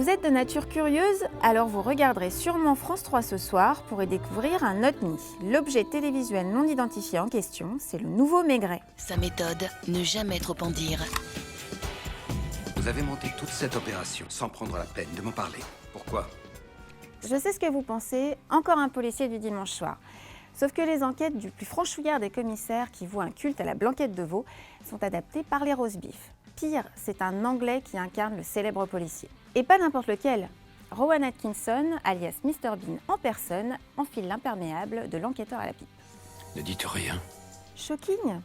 Vous êtes de nature curieuse? Alors vous regarderez sûrement France 3 ce soir pour y découvrir un OVNI. L'objet télévisuel non identifié en question, c'est le nouveau Maigret. Sa méthode, ne jamais trop en dire. Vous avez monté toute cette opération sans prendre la peine de m'en parler. Pourquoi? Je sais ce que vous pensez, encore un policier du dimanche soir. Sauf que les enquêtes du plus franchouillard des commissaires qui voue un culte à la blanquette de veau sont adaptées par les roast-beef. Pire, c'est un Anglais qui incarne le célèbre policier. Et pas n'importe lequel. Rowan Atkinson, alias Mr Bean en personne, enfile l'imperméable de l'enquêteur à la pipe. Ne dites rien. Shocking?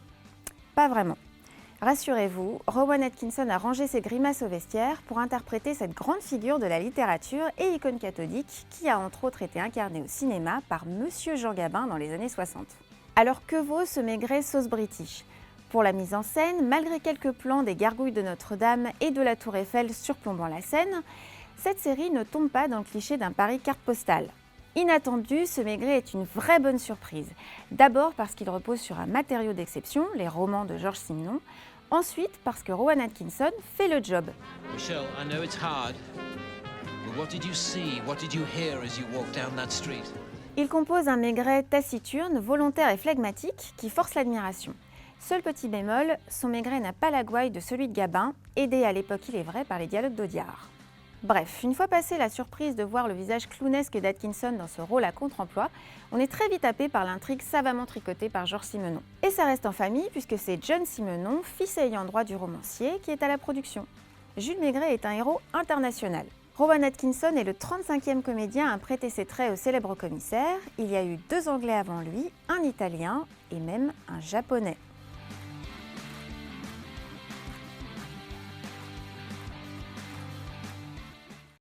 Pas vraiment. Rassurez-vous, Rowan Atkinson a rangé ses grimaces au vestiaire pour interpréter cette grande figure de la littérature et icône cathodique qui a entre autres été incarnée au cinéma par Monsieur Jean Gabin dans les années 60. Alors que vaut ce Maigret sauce british? Pour la mise en scène, malgré quelques plans des gargouilles de Notre-Dame et de la Tour Eiffel surplombant la scène, cette série ne tombe pas dans le cliché d'un Paris carte postale. Inattendu, ce Maigret est une vraie bonne surprise. D'abord parce qu'il repose sur un matériau d'exception, les romans de Georges Simenon. Ensuite parce que Rowan Atkinson fait le job. Michelle, I know it's hard, but what did you see, what did you hear as you walked down that street? Il compose un Maigret taciturne, volontaire et flegmatique qui force l'admiration. Seul petit bémol, son Maigret n'a pas la gouaille de celui de Gabin, aidé à l'époque il est vrai par les dialogues d'Audiard. Bref, une fois passée la surprise de voir le visage clownesque d'Atkinson dans ce rôle à contre-emploi, on est très vite happé par l'intrigue savamment tricotée par Georges Simenon. Et ça reste en famille puisque c'est John Simenon, fils et ayant droit du romancier, qui est à la production. Jules Maigret est un héros international. Rowan Atkinson est le 35e comédien à prêter ses traits au célèbre commissaire. Il y a eu 2 Anglais avant lui, un Italien et même un Japonais.